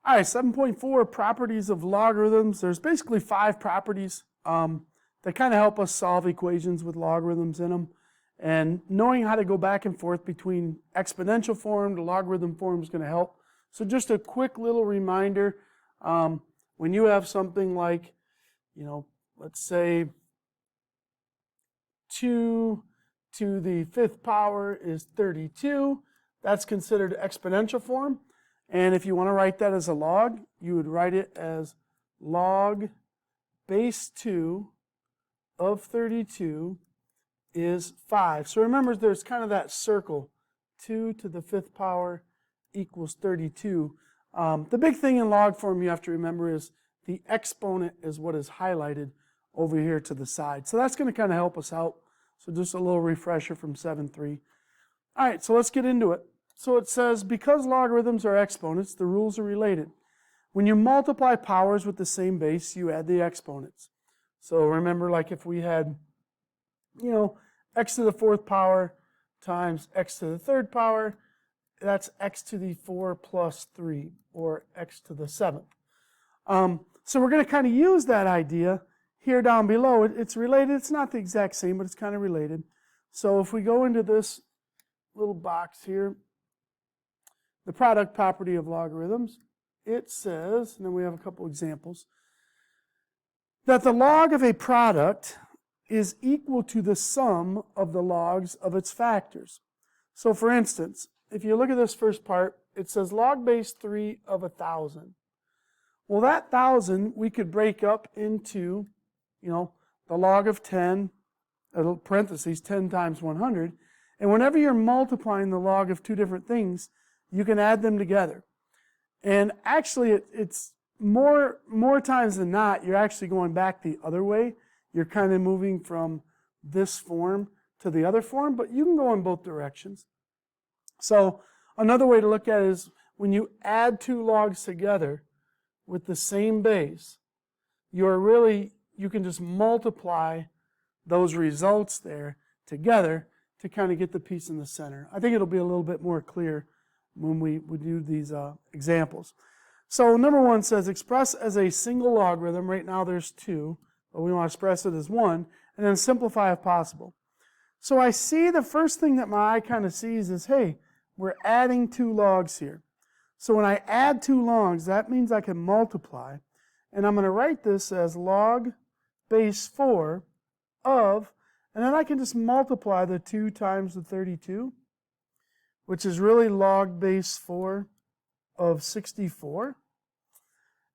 All right, 7.4, properties of logarithms. There's basically 5 properties that kind of help us solve equations with logarithms in them. And knowing how to go back and forth between exponential form to logarithm form is going to help. So just a quick little reminder, when you have something like, let's say 2 to the 5th power is 32, that's considered exponential form. And if you want to write that as a log, you would write it as log base 2 of 32 is 5. So remember, there's kind of that circle. 2 to the 5th power equals 32. The big thing in log form you have to remember is the exponent is what is highlighted over here to the side. So that's going to kind of help us out. So just a little refresher from 7.3. All right, so let's get into it. So it says, because logarithms are exponents, the rules are related. When you multiply powers with the same base, you add the exponents. So remember, like if we had, x to the 4th power times x to the 3rd power, that's x to the 4 plus 3, or x to the 7th. So we're going to kind of use that idea here down below. It's related. It's not the exact same, but it's kind of related. So if we go into this little box here, the product property of logarithms, it says, and then we have a couple examples, that the log of a product is equal to the sum of the logs of its factors. So for instance, if you look at this first part, it says log base 3 of 1,000. Well, that 1,000 we could break up into, the log of 10, parentheses, 10 times 100. And whenever you're multiplying the log of two different things, you can add them together. And actually, it's more times than not, you're actually going back the other way. You're kind of moving from this form to the other form, but you can go in both directions. So another way to look at it is when you add two logs together with the same base, you can just multiply those results there together to kind of get the piece in the center. I think it'll be a little bit more clear when we do these examples. So number 1 says express as a single logarithm. Right now there's 2, but we want to express it as 1, and then simplify if possible. So I see the first thing that my eye kind of sees is, hey, we're adding 2 logs here. So when I add 2 logs, that means I can multiply, and I'm going to write this as log base 4 of, and then I can just multiply the 2 times the 32, which is really log base 4 of 64.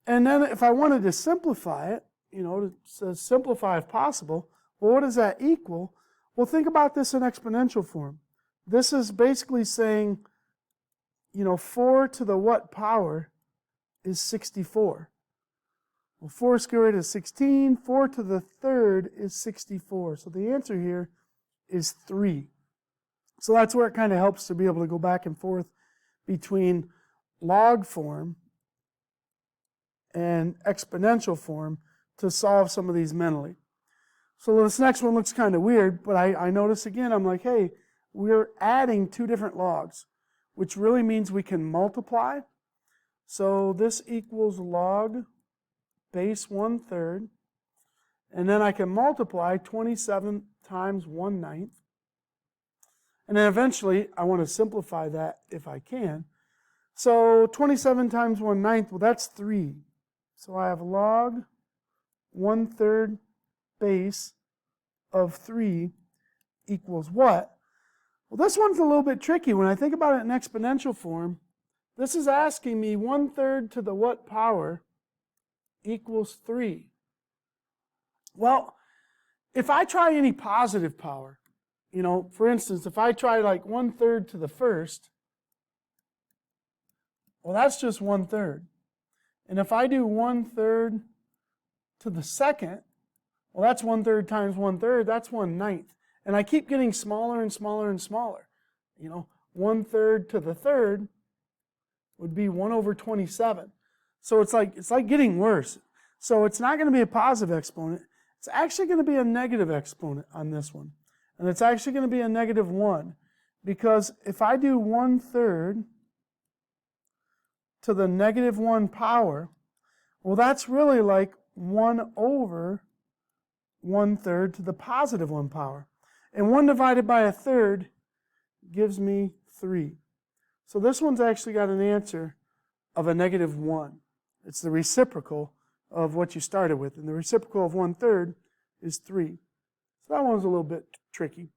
And then if I wanted to simplify it, it says simplify if possible. Well, what does that equal? Well, think about this in exponential form. This is basically saying, 4 to the what power is 64. Well, 4 squared root is 16. 4 to the 3rd is 64. So the answer here is 3. So that's where it kind of helps to be able to go back and forth between log form and exponential form to solve some of these mentally. So this next one looks kind of weird, but I notice again, I'm like, hey, we're adding 2 different logs, which really means we can multiply. So this equals log base 1/3, and then I can multiply 27 times 1/9. And then eventually, I want to simplify that if I can. So 27 times 1/9, well, that's 3. So I have log 1/3 base of 3 equals what? Well, this one's a little bit tricky. When I think about it in exponential form, this is asking me 1/3 to the what power equals 3. Well, if I try any positive power, for instance, if I try like 1/3 to the 1st, well, that's just 1/3. And if I do 1/3 to the 2nd, well, that's 1/3 times 1/3, that's 1/9. And I keep getting smaller and smaller and smaller. 1/3 to the 3rd would be 1/27. So it's like getting worse. So it's not going to be a positive exponent. It's actually going to be a negative exponent on this one. And it's actually going to be a -1. Because if I do 1/3 to the negative 1 power, well, that's really like 1 over 1/3 to the positive 1 power. And 1 divided by 1/3 gives me 3. So this one's actually got an answer of a negative 1. It's the reciprocal of what you started with. And the reciprocal of 1/3 is 3. So that one's a little bit tricky.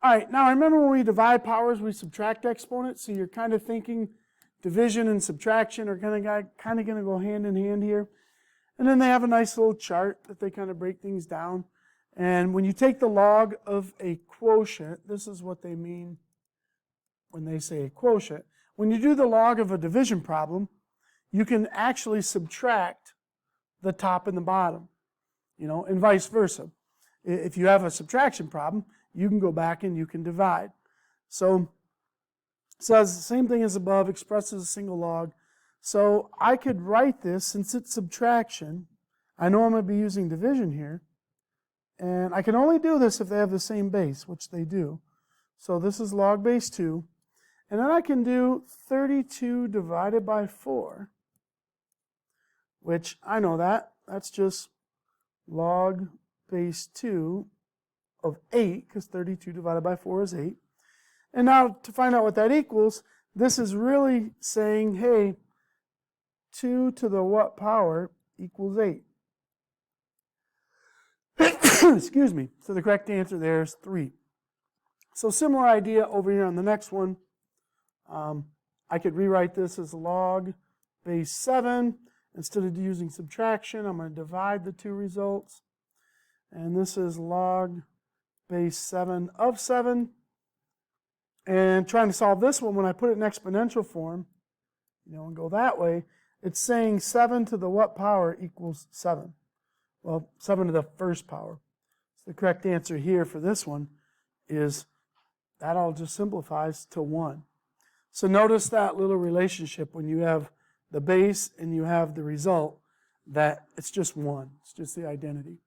All right, now remember when we divide powers, we subtract exponents. So you're kind of thinking division and subtraction are kind of going to go hand in hand here. And then they have a nice little chart that they kind of break things down. And when you take the log of a quotient, this is what they mean when they say a quotient. When you do the log of a division problem, you can actually subtract the top and the bottom, and vice versa. If you have a subtraction problem, you can go back and you can divide. So it says the same thing as above, expressed as a single log. So I could write this, since it's subtraction, I know I'm going to be using division here, and I can only do this if they have the same base, which they do. So this is log base 2, and then I can do 32 divided by 4, which I know that's just log base 2 of 8, because 32 divided by 4 is 8. And now to find out what that equals, this is really saying, hey, 2 to the what power equals 8. Excuse me. So the correct answer there is 3. So similar idea over here on the next one. I could rewrite this as log base 7. Instead of using subtraction, I'm going to divide the two results. And this is log base 7 of 7. And trying to solve this one, when I put it in exponential form, and go that way, it's saying 7 to the what power equals 7. Well, 7 to the first power. So the correct answer here for this one is, that all just simplifies to 1. So notice that little relationship when you have the base and you have the result, that it's just 1. It's just the identity.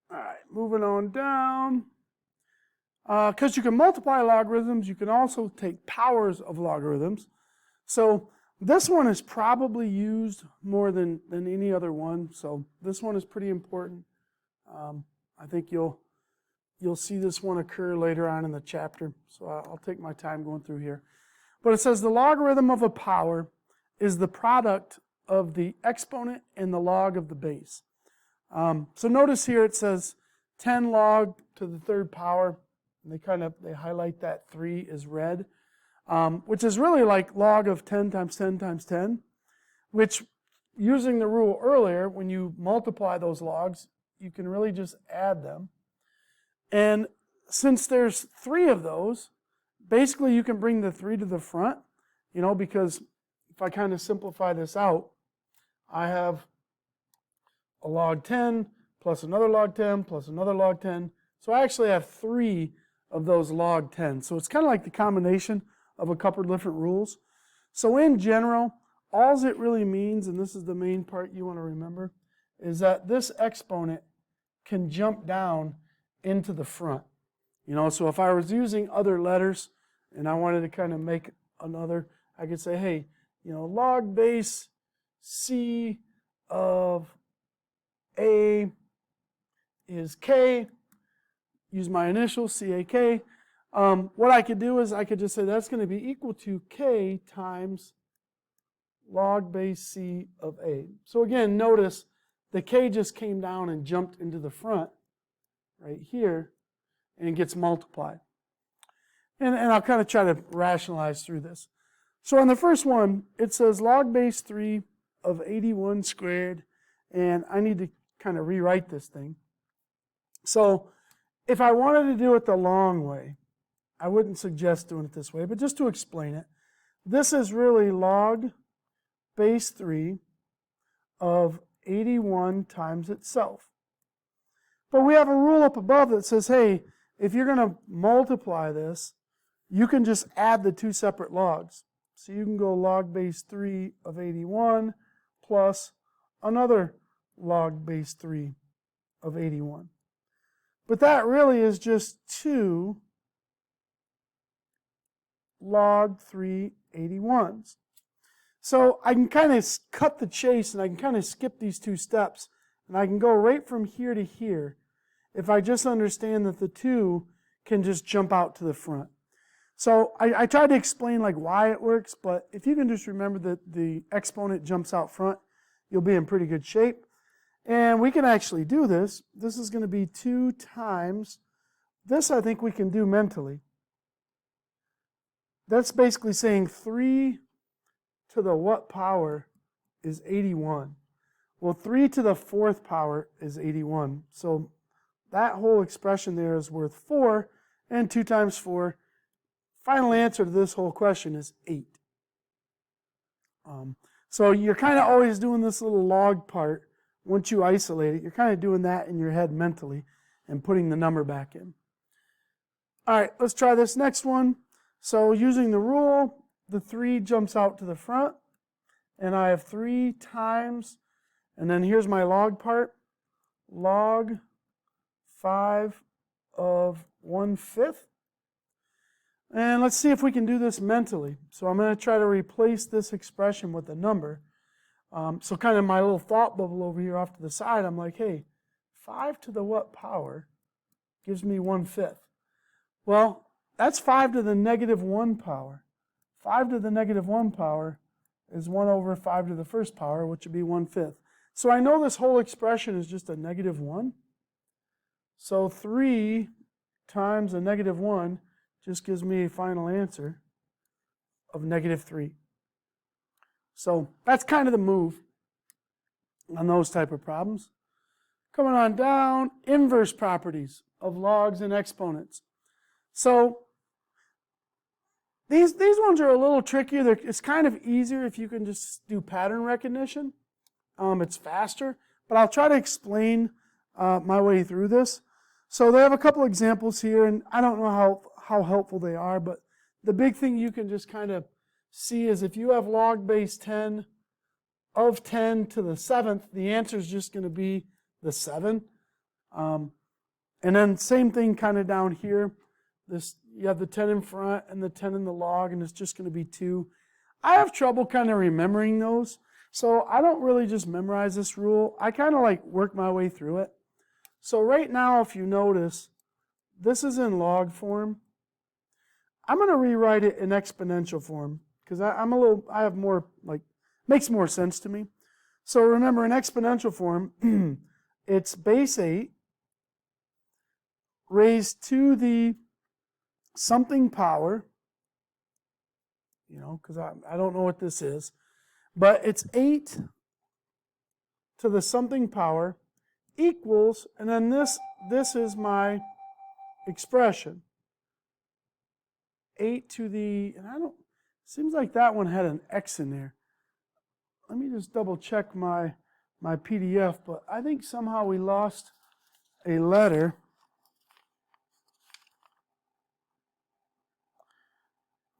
All right, moving on down. Because you can multiply logarithms, you can also take powers of logarithms. So this one is probably used more than any other one. So this one is pretty important. I think you'll see this one occur later on in the chapter. So I'll take my time going through here. But it says the logarithm of a power is the product of the exponent and the log of the base. So notice here it says 10 log to the third power. And they highlight that 3 is red, which is really like log of 10 times 10 times 10, which, using the rule earlier, when you multiply those logs, you can really just add them. And since there's 3 of those, basically you can bring the 3 to the front, because if I kind of simplify this out, I have a log 10 plus another log 10 plus another log 10. So I actually have 3 of those log 10. So it's kind of like the combination of a couple of different rules. So in general, all it really means, and this is the main part you want to remember, is that this exponent can jump down into the front. So if I was using other letters and I wanted to kind of make another, I could say, hey, log base C of A is K. Use my initials, CAK. What I could do is I could just say that's going to be equal to K times log base C of A. So again, notice the K just came down and jumped into the front right here and gets multiplied. And I'll kind of try to rationalize through this. So on the first one, it says log base 3 of 81 squared, and I need to kind of rewrite this thing. So if I wanted to do it the long way, I wouldn't suggest doing it this way, but just to explain it, this is really log base 3 of 81 times itself. But we have a rule up above that says, hey, if you're going to multiply this, you can just add the 2 separate logs. So you can go log base 3 of 81 plus another log base 3 of 81. But that really is just 2 log 3 81s. So I can kind of cut the chase and I can kind of skip these 2 steps and I can go right from here to here if I just understand that the 2 can just jump out to the front. So I tried to explain like why it works, but if you can just remember that the exponent jumps out front, you'll be in pretty good shape. And we can actually do this. This is going to be 2 times, this I think we can do mentally. That's basically saying 3 to the what power is 81? Well, 3 to the 4th power is 81. So that whole expression there is worth 4, and 2 times 4. Final answer to this whole question is 8. So you're kind of always doing this little log part. Once you isolate it, you're kind of doing that in your head mentally and putting the number back in. All right, let's try this next one. So using the rule, the 3 jumps out to the front, and I have 3 times, and then here's my log part, log 5 of 1/5. And let's see if we can do this mentally. So I'm going to try to replace this expression with a number. So kind of my little thought bubble over here off to the side, I'm like, hey, 5 to the what power gives me 1/5? Well, that's 5 to the negative 1 power. 5 to the negative 1 power is 1 over 5 to the 1st power, which would be 1/5. So I know this whole expression is just a negative 1. So 3 times a negative 1 just gives me a final answer of negative 3. So that's kind of the move on those type of problems. Coming on down, inverse properties of logs and exponents. So these ones are a little trickier. It's kind of easier if you can just do pattern recognition. It's faster, but I'll try to explain my way through this. So they have a couple examples here, and I don't know how helpful they are, but the big thing you can just kind of see is if you have log base 10 of 10 to the 7th, the answer is just going to be the 7. And then same thing kind of down here. You have the 10 in front and the 10 in the log, and it's just going to be 2. I have trouble kind of remembering those, so I don't really just memorize this rule. I kind of like work my way through it. So right now, if you notice, this is in log form. I'm going to rewrite it in exponential form because I have more, like, makes more sense to me. So remember, in exponential form, it's base 8 raised to the something power, because I don't know what this is, but it's 8 to the something power equals, and then this is my expression. 8 to the, and seems like that one had an X in there. Let me just double check my PDF, but I think somehow we lost a letter.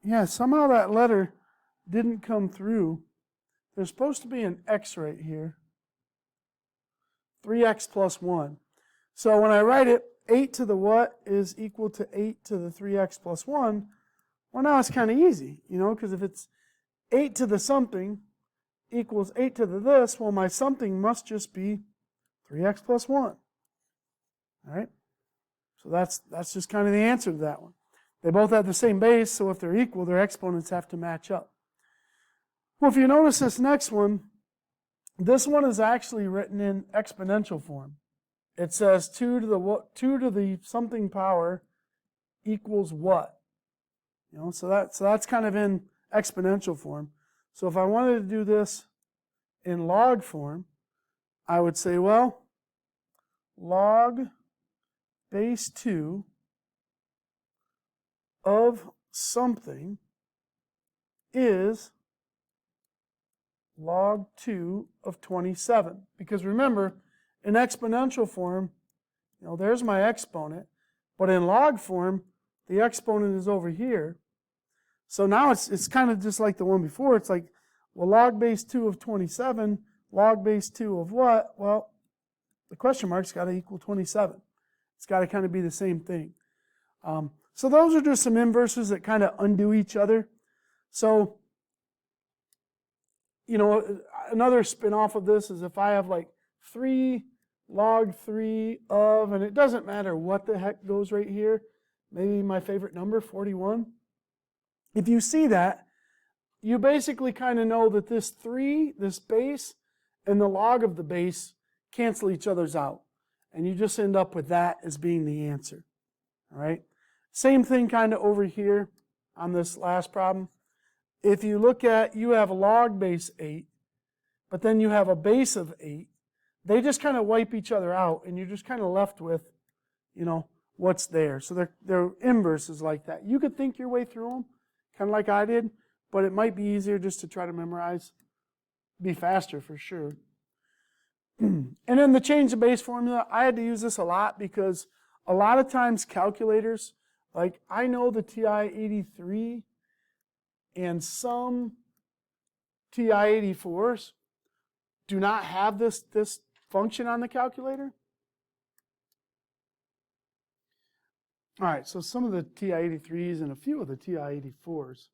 Yeah, somehow that letter didn't come through. There's supposed to be an X right here. 3x plus 1. So when I write it, 8 to the what is equal to 8 to the 3x plus 1. Well, now it's kind of easy, because if it's 8 to the something equals 8 to the this, well, my something must just be 3x plus 1. All right? So that's just kind of the answer to that one. They both have the same base, so if they're equal, their exponents have to match up. Well, if you notice this next one, this one is actually written in exponential form. It says 2 to the something power equals what? So that's kind of in exponential form. So if I wanted to do this in log form, I would say, well, log base 2 of something is log 2 of 27. Because remember, in exponential form, there's my exponent, but in log form, the exponent is over here. So now it's kind of just like the one before. It's like, well, log base 2 of 27, log base 2 of what? Well, the question mark's got to equal 27. It's got to kind of be the same thing. So those are just some inverses that kind of undo each other. So, you know, another spin-off of this is if I have like 3 log 3 of, and it doesn't matter what the heck goes right here, maybe my favorite number, 41. If you see that, you basically kind of know that this 3, this base, and the log of the base cancel each other's out. And you just end up with that as being the answer. All right? Same thing kind of over here on this last problem. If you look at, you have a log base 8, but then you have a base of 8. They just kind of wipe each other out, and you're just kind of left with, you know, what's there. So they're inverses like that. You could think your way through them, kind of like I did, but it might be easier just to try to memorize. Be faster for sure. And then the change of base formula, I had to use this a lot because a lot of times calculators, like I know the TI-83 and some TI-84s do not have this function on the calculator. All right, so some of the TI-83s and a few of the TI-84s,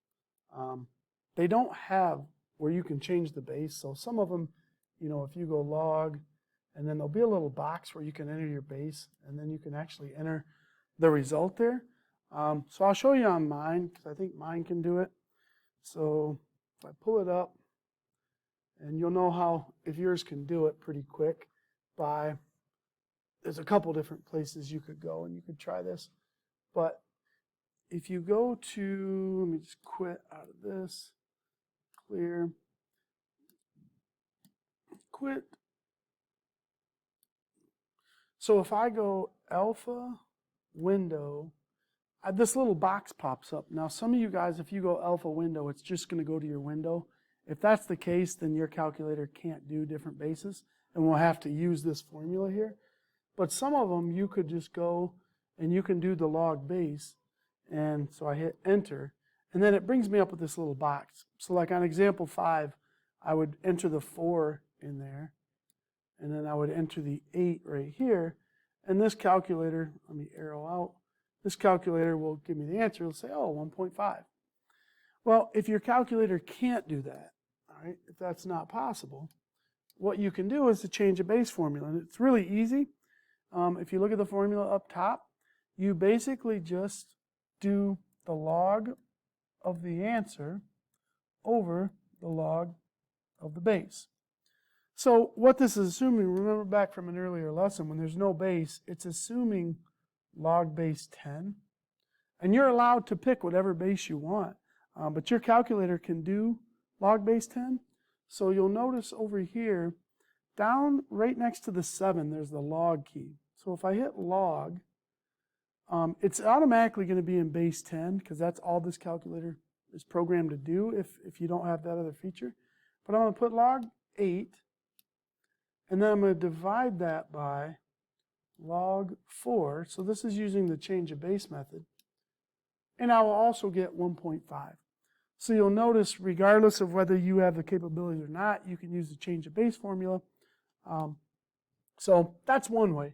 they don't have where you can change the base. So some of them, you know, if you go log, and then there'll be a little box where you can enter your base, and then you can actually enter the result there. So I'll show you on mine, because I think mine can do it. So if I pull it up, and you'll know how, if yours can do it pretty quick, there's a couple different places you could go, and you could try this. But if you go to, let me just quit out of this, clear, quit. So if I go alpha, window, this little box pops up. Now some of you guys, if you go alpha window, it's just going to go to your window. If that's the case, then your calculator can't do different bases, and we'll have to use this formula here. But some of them you could just go and you can do the log base. And so I hit enter, and then it brings me up with this little box. So like on example 5, I would enter the 4 in there, and then I would enter the 8 right here, and this calculator, let me arrow out, this calculator will give me the answer. It'll say, oh, 1.5. Well, if your calculator can't do that, all right, if that's not possible, what you can do is to change a base formula, and it's really easy. If you look at the formula up top, you basically just do the log of the answer over the log of the base. So what this is assuming, remember back from an earlier lesson, when there's no base, it's assuming log base 10. And you're allowed to pick whatever base you want, but your calculator can do log base 10. So you'll notice over here, down right next to the 7, there's the log key. So if I hit log, it's automatically going to be in base 10 because that's all this calculator is programmed to do if you don't have that other feature. But I'm going to put log 8, and then I'm going to divide that by log 4. So this is using the change of base method. And I will also get 1.5. So you'll notice, regardless of whether you have the capabilities or not, you can use the change of base formula. So that's one way.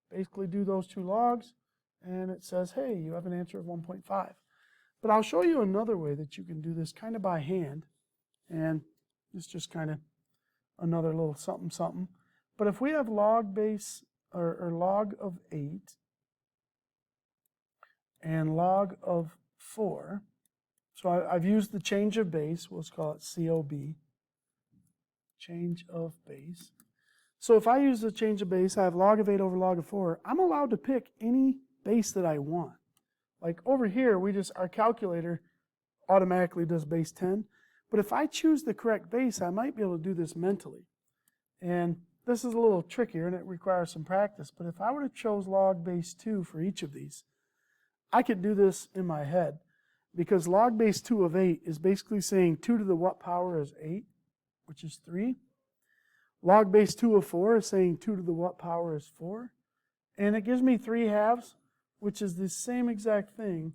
Basically do those 2 logs, and it says, hey, you have an answer of 1.5. But I'll show you another way that you can do this kind of by hand, and it's just kind of another little something something. But if we have log base, or log of 8, and log of 4, so I've used the change of base, we'll call it COB, change of base. So if I use the change of base, I have log of 8 over log of 4, I'm allowed to pick any base that I want. Like over here, our calculator automatically does base 10. But if I choose the correct base, I might be able to do this mentally. And this is a little trickier, and it requires some practice. But if I would have chose log base 2 for each of these, I could do this in my head. Because log base 2 of 8 is basically saying 2 to the what power is 8, which is 3. Log base 2 of 4 is saying 2 to the what power is 4. And it gives me 3 halves, which is the same exact thing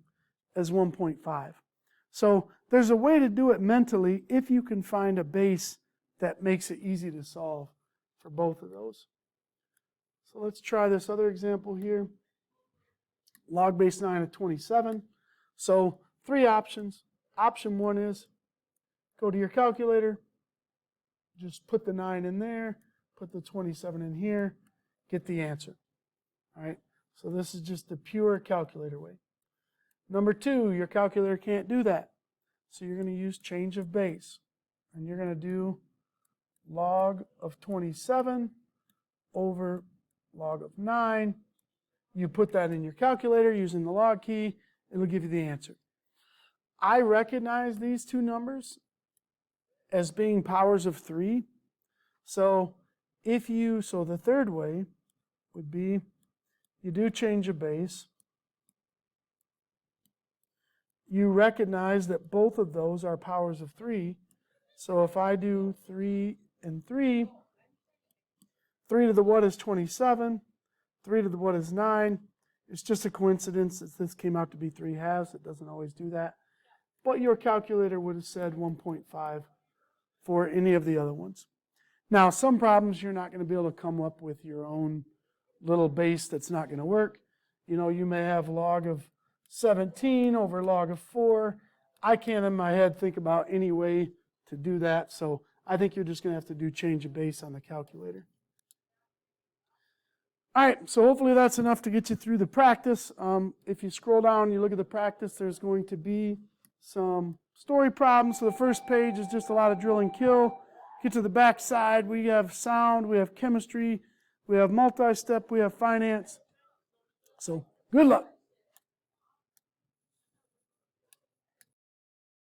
as 1.5. So there's a way to do it mentally if you can find a base that makes it easy to solve for both of those. So let's try this other example here. Log base 9 of 27. So 3 options. Option 1 is go to your calculator, just put the 9 in there, put the 27 in here, get the answer. All right, so this is just the pure calculator way. Number 2, your calculator can't do that. So you're going to use change of base. And you're going to do log of 27 over log of 9. You put that in your calculator using the log key. It'll give you the answer. I recognize these two numbers as being powers of 3. So the third way would be you do change a base. You recognize that both of those are powers of 3. So if I do 3 and 3, 3 to the what is 27, 3 to the what is 9. It's just a coincidence that this came out to be 3 halves. It doesn't always do that. But your calculator would have said 1.5 for any of the other ones. Now, some problems you're not going to be able to come up with your own little base that's not going to work. You know, you may have log of 17 over log of 4. I can't in my head think about any way to do that, so I think you're just going to have to do change of base on the calculator. All right, so hopefully that's enough to get you through the practice. If you scroll down and you look at the practice, there's going to be some story problems. So the first page is just a lot of drill and kill. Get to the back side, we have sound, we have chemistry, we have multi-step, we have finance. So good luck.